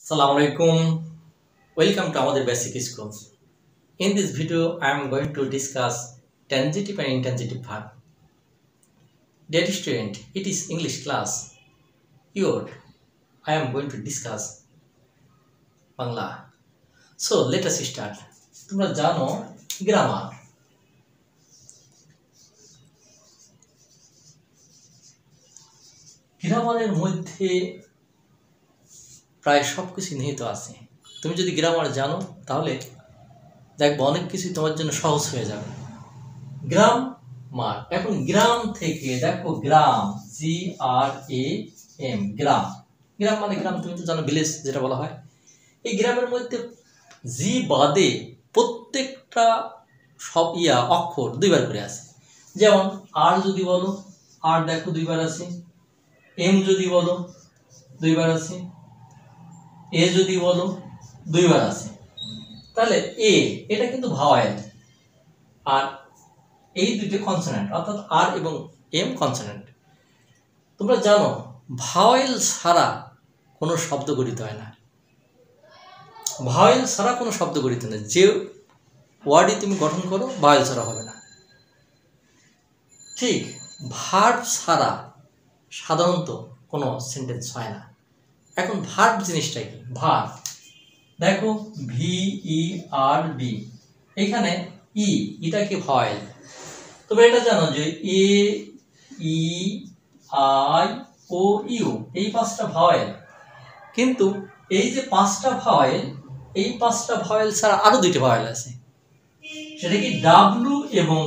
Assalamualaikum. Welcome to our basic schools. In this video, I am going to discuss transitive and intransitive verb. Dear student, it is English class. I am going to discuss Bangla. So let us start. তোমরা জানো grammar. গ্রামারের মধ্যে প্রায় সবকিছু নিহিত আছে। তুমি যদি গ্রামার জানো তাহলে দেখবো অনেক কিছু তোমার জন্য সহজ হয়ে যাবে। গ্রামার, এখন গ্রাম থেকে দেখো গ্রাম, GRAM, গ্রাম। গ্রাম মানে গ্রাম, তুমি তো জানো ভিলেজ যেটা বলা হয়। এই গ্রামের মধ্যে জি বাদে প্রত্যেকটা সব অক্ষর দুইবার করে আছে। যেমন আর যদি বলো, আর দেখো দুইবার আছে। এম যদি বলো দুইবার আছে। এ যদি বলো দুইবার আছে। তাহলে এ এটা কিন্তু ভাওয়েল, আর এই দুটো কনসোনেন্ট, অর্থাৎ আর এবং এম কনসোনেন্ট। তোমরা জানো ভাওয়েল ছাড়া কোনো শব্দ গঠিত হয় না। ভাওয়েল ছাড়া কোনো শব্দ গঠিত না। যে ওয়ার্ডই তুমি গঠন করো ভাওয়েল ছাড়া হবে না। ঠিক ভার্ব ছাড়া সাধারণত কোনো সেন্টেন্স হয় না। এখন ভার্ব জিনিসটা কি? ভার্ব দেখো VERB, এখানে এটা কি ভাওয়েল। তবে এটা জানো যে AEIOU এই পাঁচটা ভাওয়েল, কিন্তু এই যে পাঁচটা ভাওয়েল, এই পাঁচটা ভাওয়েল ছাড়া আরো দুইটা ভাওয়েল আছে। সেটা কি W এবং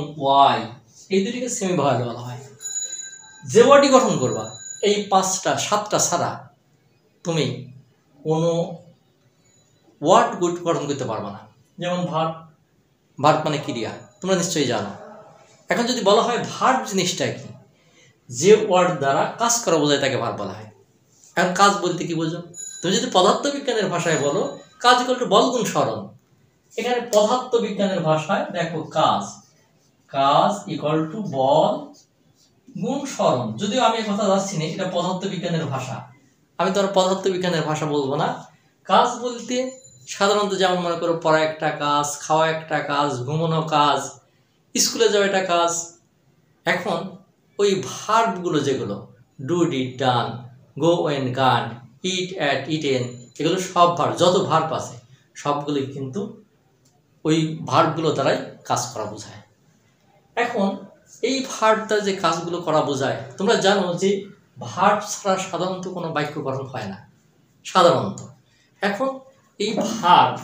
Y, এই দুটিকে সেমি ভাওয়েল বলা হয়। যে ওয়ার্ডই গঠন করবা এই পাঁচটা সাতটা ছাড়া তুমি কোনো ওয়ার্ড গঠন করতে পারবে না। যেমন ভার্ব, ভার্ব মানে ক্রিয়া, তোমরা নিশ্চয়ই জানো। এখন যদি বলা হয় ভার্ব জিনিসটা কি, যে ওয়ার্ড দ্বারা কাজ করা বোঝায় তাকে ভার্ব বলা হয়। এখন কাজ বলতে কি বোঝো? তুমি যদি পদার্থবিজ্ঞানের ভাষায় বলো কাজ ইকুয়াল টু বল গুণ সরণ। এখানে পদার্থবিজ্ঞানের ভাষায় দেখো কাজ ইকুয়াল টু বল গুণ সরণ। যদিও আমি কথা যাচ্ছি না, এটা পদার্থবিজ্ঞানের ভাষা, আমি তো আর পদার্থবিজ্ঞানের ভাষা বলবো না। কাজ বলতে সাধারণত যেমন মনে করো পড়া একটা কাজ, খাওয়া একটা কাজ, ঘুমানো কাজ, স্কুলে যাওয়া একটা কাজ। এখন ওই ভার্বগুলো যেগুলো do, did, done, go, went, gone, eat, at, eaten, এগুলো সব ভার্ব, যত ভার্ব আছে সবগুলোই কিন্তু ওই ভার্বগুলো দ্বারাই কাজ করা বোঝায়। এখন এই ভার্ব দ্বারা যে কাজগুলো করা বোঝায়, তোমরা জানো যে ভার্ব ছাড়া সাধারণত কোনো বাক্য গঠন হয় না সাধারণত। এখন এই ভার্ব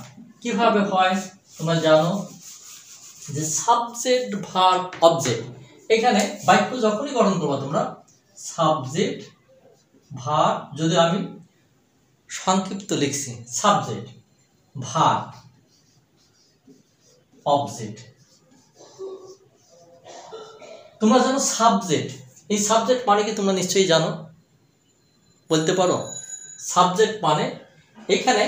কিভাবে হয় তোমরা জানো যে সাবজেক্ট, ভার্ব, অবজেক্ট। এখানে বাক্য যখনই গঠন করবা তোমরা সাবজেক্ট, ভার্ব, যদি আমি সংক্ষিপ্ত লিখছি সাবজেক্ট, ভার্ব, অবজেক্ট। তোমরা জানো সাবজেক্ট, এই সাবজেক্ট মানে কি তোমরা নিশ্চয়ই জানো, বলতে পারো? সাবজেক্ট মানে এখানে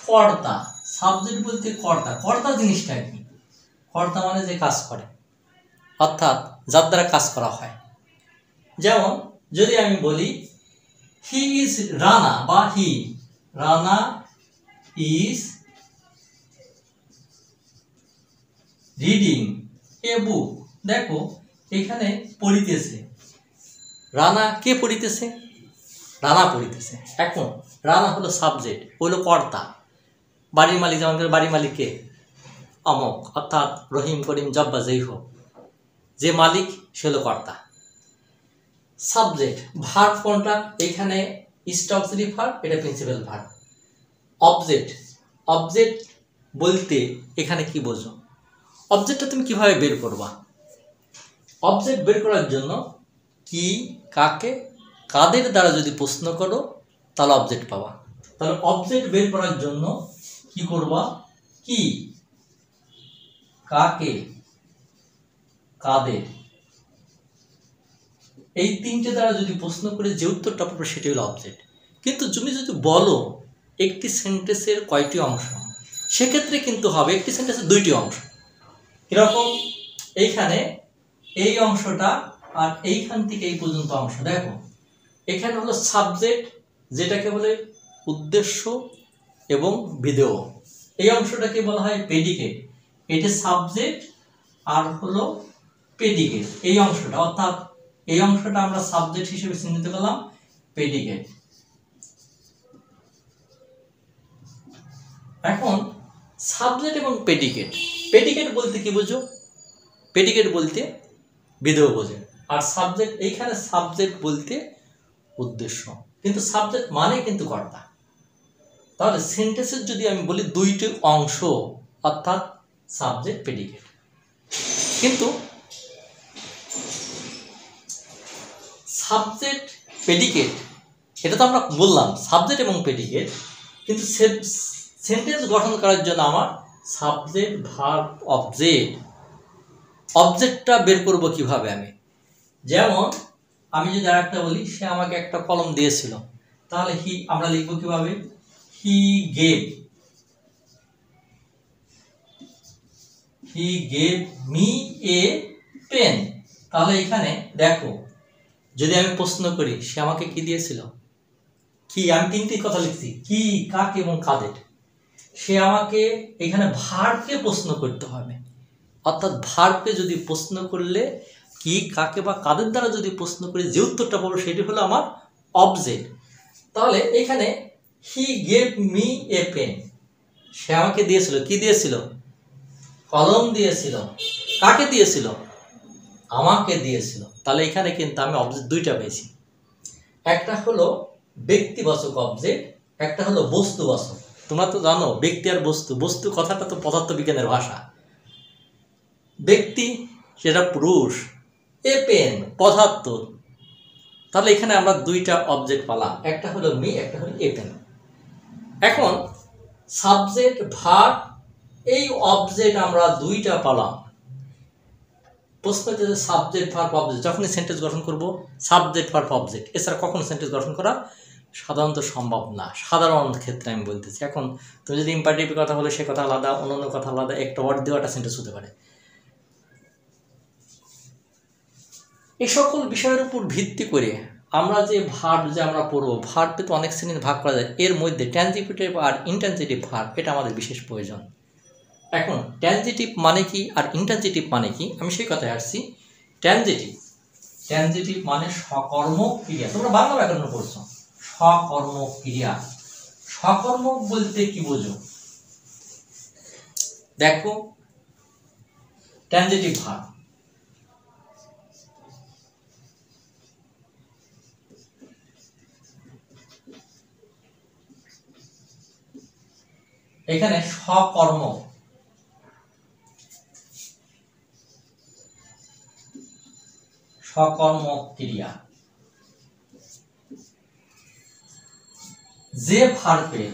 কর্তা। সাবজেক্ট বলতে কর্তা। কর্তা জিনিসটা কি? কর্তা মানে যে কাজ করে, অর্থাৎ যার দ্বারা কাজ করা হয়। যেমন যদি আমি বলি হি ইজ রানা, বা রানা ইজ রিডিং এ বুক। দেখো এখানে পড়িতেছে, রানা কে পড়িতেছে? রানা পড়িতেছে। এখন রানা হলো সাবজেক্ট, হলো কর্তা। বাড়ির মালিক, যেমন করে বাড়ির মালিক কে? অমক, অর্থাৎ রহিম, করিম, জব্বা, যেই হোক, যে মালিক সে হলো কর্তা। সাবজেক্ট। ভার্ব কোনটা? এখানে অক্সিলারি ভার্ব, এটা প্রিন্সিপাল ভার্ব। অবজেক্ট, অবজেক্ট বলতে এখানে কি বোঝো? অবজেক্টটা তুমি কিভাবে বের করবা? অবজেক্ট বের করার জন্য কি, কাকে, কাদের দ্বারা যদি প্রশ্ন করো তাহলে অবজেক্ট পাবা। তাহলে অবজেক্ট বের করার জন্য কি করবা? কি, কাকে, কাদের, এই তিনটে দ্বারা যদি প্রশ্ন করে যে উত্তরটা পাবে সেটি হলো অবজেক্ট। কিন্তু তুমি যদি বলো একটি সেন্টেন্সের কয়টি অংশ, সেক্ষেত্রে কিন্তু হবে একটি সেন্টেন্সের দুইটি অংশ। এরকম এইখানে এই অংশটা আর এইখান থেকে এই পর্যন্ত অংশ। দেখো এখানে হলো সাবজেক্ট, যেটাকে বলে উদ্দেশ্য, এবং বিধেয়। এই অংশটাকে বলা হয় প্রেডিকেট। এটা সাবজেক্ট আর হলো প্রেডিকেট। এই অংশটা, অর্থাৎ এই অংশটা আমরা সাবজেক্ট হিসেবে চিহ্নিত করলাম প্রেডিকেট। এখন সাবজেক্ট এবং প্রেডিকেট, প্রেডিকেট বলতে কি বোঝো? প্রেডিকেট বলতে বিধেয় বোঝে, আর সাবজেক্ট, এইখানে সাবজেক্ট বলতে উদ্দেশ্য, কিন্তু সাবজেক্ট মানে কিন্তু কর্তা। তাহলে সেন্টেন্সের যদি আমি বলি দুইটি অংশ, অর্থাৎ সাবজেক্ট প্রেডিকেট। কিন্তু সাবজেক্ট প্রেডিকেট এটা তো আমরা বললাম সাবজেক্ট এবং প্রেডিকেট, কিন্তু সেন্টেন্স গঠন করার জন্য আমার সাবজেক্ট ভার্ব অবজেক্ট, অবজেক্টটা বের করব কিভাবে আমি? যেমন আমি যদি আরেকটা বলি, সে আমাকে একটা কলম দিয়েছিল, তাহলে হি আমরা লিখব কিভাবে? He gave me a pen. তাহলে এখানে দেখো, যদি আমি প্রশ্ন করি সে আমাকে কি দিয়েছিল, কি, আমি তিনটি কথা লিখছি, কি, কাকে এবং কাদের। সে আমাকে, এখানে ভার্বকে প্রশ্ন করতে হবে, অর্থাৎ ভার্বকে যদি প্রশ্ন করলে, কি, কাকে বা কাদের দ্বারা যদি প্রশ্ন করি, যে উত্তরটা পাবো সেটি হলো আমার অবজেক্ট। তাহলে এখানে he gave me a pen, সে আমাকে দিয়েছিল, কি দিয়েছিল? কলম দিয়েছিল। কাকে দিয়েছিল? আমাকে দিয়েছিল। তাহলে এখানে কিন্তু আমি অবজেক্ট দুইটা পেয়েছি, একটা হলো ব্যক্তিবাচক অবজেক্ট, একটা হলো বস্তুবাচক। তোমরা তো জানো ব্যক্তি আর বস্তু, বস্তু কথাটা তো পদার্থবিজ্ঞানের ভাষা। ব্যক্তি সেটা পুরুষ, এ পেন পদার্থ। তাহলে এখানে আমরা দুইটা অবজেক্ট পেলাম, একটা হলো মি, একটা হলো এ পেন। এখন সাবজেক্ট ভার্ব, এই অবজেক্ট আমরা দুইটা পেলাম। প্রশ্ন হচ্ছে যে সাবজেক্ট ভার্ব অবজেক্ট, যখনই সেন্টেন্স গঠন করব সাবজেক্ট ভার্ব অবজেক্ট, এছাড়া কখনো সেন্টেন্স গঠন করা সাধারণত সম্ভব না। সাধারণ ক্ষেত্রে আমি বলতেছি। এখন তুমি যদি ইম্পারেটিভ কথা বলে সে কথা আলাদা, অন্যান্য কথা আলাদা, একটা ওয়ার্ড দেওয়া একটা সেন্টেন্স হতে পারে। এই সকল বিষয়ের উপর ভিত্তি করে আমরা যে ভার্ব যে আমরা পড়ব, ভার্বকে তো অনেক শ্রেণীর ভাগ করা যায়, এর মধ্যে ট্রানজিটিভ আর ইনট্রানজিটিভ ভার্ব, এটা আমাদের বিশেষ প্রয়োজন। এখন ট্রানজিটিভ মানে কি আর ইনট্রানজিটিভ মানে কি, আমি সেই কথায় আসছি। ট্রানজিটিভ মানে সকর্মক ক্রিয়া। তোমরা বাংলা ব্যাকরণ পড়ছো, সকর্মক ক্রিয়া। সকর্মক বলতে কি বোঝো? দেখো, ট্রানজিটিভ ভার্ব, এখানে সকর্মক, সকর্মক ক্রিয়া, যে ভার্বের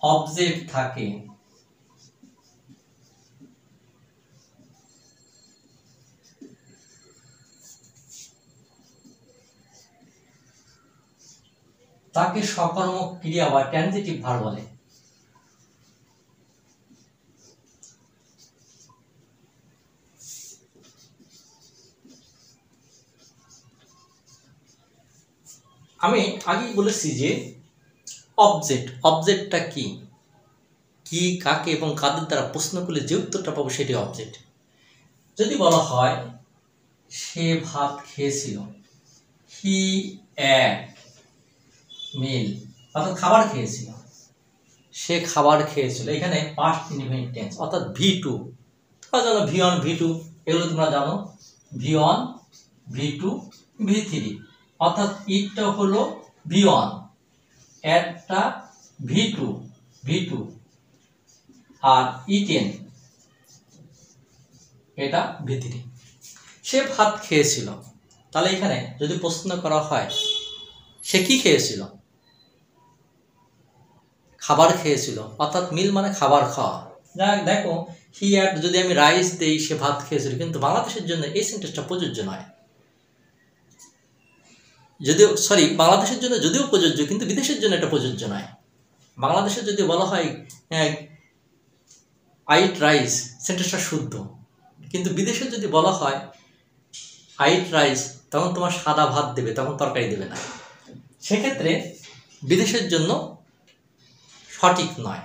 অবজেক্ট থাকে, তাকে সকর্মক ক্রিয়া বা ট্রানজিটিভ ভার্ব বলে। আমি আগেই বলেছি যে অবজেক্টটা কি, কি, কাকে এবং কাদের দ্বারা প্রশ্ন করলে যে উত্তরটা পাবো সেটি অবজেক্ট। যদি বলা হয় সে ভাত খেয়েছিল, হি এট মিল, অর্থাৎ খাবার খেয়েছিল, সে খাবার খেয়েছিল, এখানে পাস্ট ইনডিফিনিট টেন্স, অর্থাৎ V2। তোমরা জানো V1 V2, এগুলো তোমরা জানো, V1 V2 V3, অর্থাৎ ইটটা হলো V1, এটটা V2 আর ইটেন এটা V3। সে ভাত খেয়েছিল, তাহলে এখানে যদি প্রশ্ন করা হয় সে কি খেয়েছিল, খাবার খেয়েছিল, অর্থাৎ মিল মানে খাবার খাওয়া। দেখো, হি হ্যাড, যদি আমি রাইস দেই সে ভাত খেয়েছিল, কিন্তু বাংলাদেশের জন্য এই সেন্টেন্সটা প্রযোজ্য নয়। যদিও বাংলাদেশের জন্য যদিও প্রযোজ্য, কিন্তু বিদেশের জন্য এটা প্রযোজ্য নয়। বাংলাদেশে যদি বলা হয় আই ইট রাইস, সেন্টেন্সটা শুদ্ধ, কিন্তু বিদেশে যদি বলা হয় আই ইট রাইস, তখন তোমার সাদা ভাত দেবে, তখন তরকারি দেবে না। সেক্ষেত্রে বিদেশের জন্য সঠিক নয়,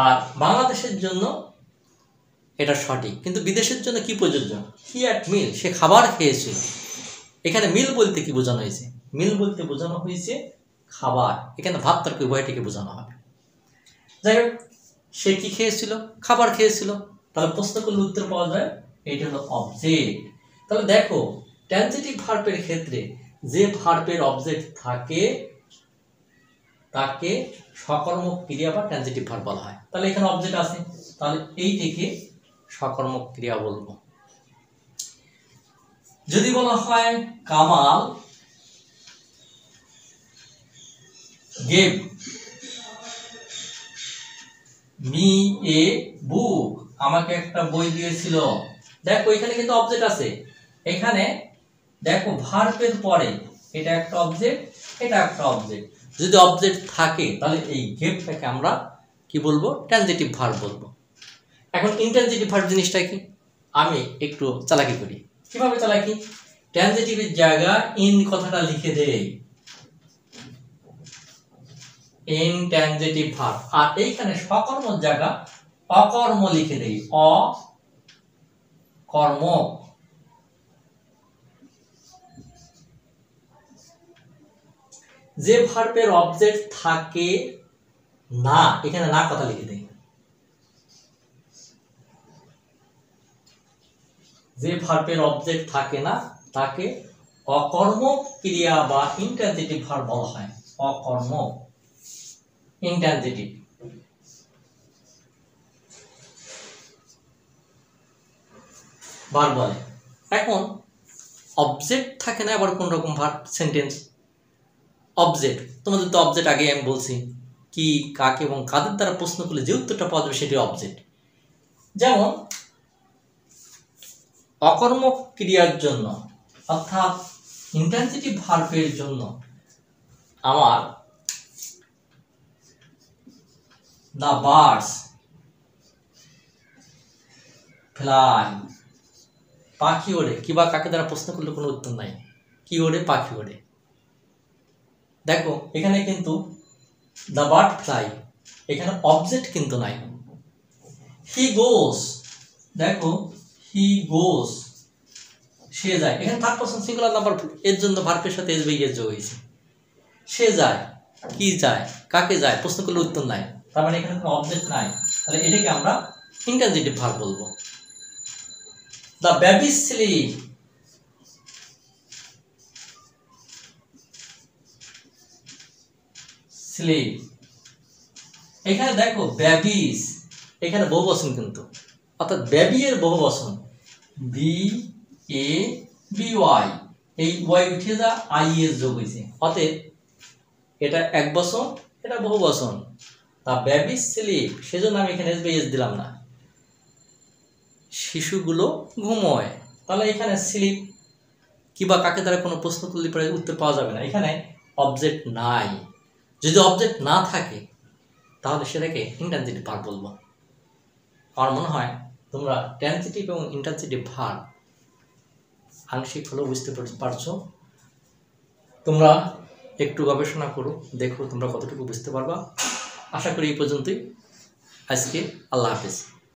আর বাংলাদেশের জন্য এটা সঠিক। কিন্তু বিদেশের জন্য কি প্রযোজ্য? হি হ্যাড মিল, সে খাবার খেয়েছিল। এখানে মিল বলতে কি বোঝানো হয়েছে? মিল বলতে বোঝানো হয়েছে খাবার। এখানে ভাত তরকারি উভয়টিকে বোঝানো হবে। যাই হোক, সে কি খেয়েছিল? খাবার খেয়েছিল। তাহলে প্রশ্ন করলে উত্তর পাওয়া যায়, এইটা হলো অবজেক্ট। তাহলে দেখো, ট্রানজিটিভ ভার্বের ক্ষেত্রে যে ভার্বের অবজেক্ট থাকে তাকে সকর্মক ক্রিয়া বা ট্রানজিটিভ ভার্ব বলা হয়। তাহলে এখানে অবজেক্ট আছে, তাহলে এইটিকে সকর্মক ক্রিয়া বলবো। যদি বলা হয় কামাল গেভ মি এ বুক, আমাকে একটা বই দিয়েছিল। দেখো এখানে কিন্তু অবজেক্ট আছে। এখানে দেখো ভার্বের পরে এটা একটা অবজেক্ট, এটা একটা অবজেক্ট। যদি অবজেক্ট থাকে তাহলে এই গেভটাকে আমরা কি বলবো? ট্রানজিটিভ ভার্ব বলবো। এখন ইনট্রানজিটিভ ভার্ব জিনিসটা কি? আমি একটু চালাকি করি। কিভাবে চালাকি? ট্রানজিটিভের জায়গা ইন কথাটা লিখে দেই, ইনট্রানজিটিভ ভার্ব। আর এইখানে সকর্মক জায়গা অকর্ম লিখে দেই, অকর্ম। যে ভার্বের অবজেক্ট থাকে না, এখানে না কথা লিখে দেই। যে ভার্বের অবজেক্ট থাকে না তাকে অকর্মক ক্রিয়া বা ইনট্রানজিটিভ ভার্ব বলা হয়। অকর্মক, ইনট্রানজিটিভ। ভার্ব বলে। এখন অবজেক্ট থাকে না, আবার কোন রকম ভার্ব সেন্টেন্স? অবজেক্ট, তোমাদের তো অবজেক্ট আগে আমি বলছি, কি, কাকে এবং কাদের দ্বারা প্রশ্ন করলে যে উত্তরটা পাওয়া যাবে সেটি অবজেক্ট। যেমন অকর্মক ক্রিয়ার জন্য অর্থাৎ ইনট্রানজিটিভ ভার্বের জন্য আমার দ্য বার্ডস ফ্লাই, পাখি ওড়ে। কিবা কাকে দ্বারা প্রশ্ন করলে কোনো উত্তর নাই, কি ওড়ে? পাখি ওড়ে। দেখো এখানে কিন্তু দ্য বার্ড ফ্লাই, এখানে অবজেক্ট কিন্তু নাই। হি গোস, দেখো হি গোস, সে যায়। এখানে থার্ড পারসন সিঙ্গুলার নাম্বার, এর জন্য ভার্বের সাথে এস বাই এস যোগ হয়েছে। সে যায়, কি যায়? কাকে যায়? প্রশ্ন করলে উত্তর নাই, তার মানে এখানে কোনো অবজেক্ট নাই। তাহলে এটাকে আমরা ইনট্রানজিটিভ ভার্ব বলবো। The baby sleep, sleep. এখানে দেখো বেবিস, এখানে বহুবচন কিন্তু, অর্থাৎ বেবি এর বহুবচন বি এ বি ওয়াই, এই ওয়াই উঠে যা আই এস যোগ হয়েছে, অতএব এটা এক বচন, এটা বহুবচন। তা বেবি স্লিপ, সেজন্য আমি এখানে এস বাই এস দিলাম না। শিশুগুলো ঘুমোয়, তাহলে এখানে স্লিপ কিবা কাকে দ্বারা কোনো প্রশ্ন করলে পরে উত্তর পাওয়া যাবে না, এখানে অবজেক্ট নাই। যদি অবজেক্ট না থাকে তাহলে সেটাকে ইনট্রানজিটিভ ভার্ব বলবো। আমার মনে হয় তোমরা ট্রানজিটিভ এবং ইনট্রানজিটিভ ভার্ব আংশিক হলেও বুঝতে পারছো। তোমরা একটু গবেষণা করো, দেখো তোমরা কতটুকু বুঝতে পারবা। আশা করি এই পর্যন্তই আজকে। আল্লাহ হাফেজ।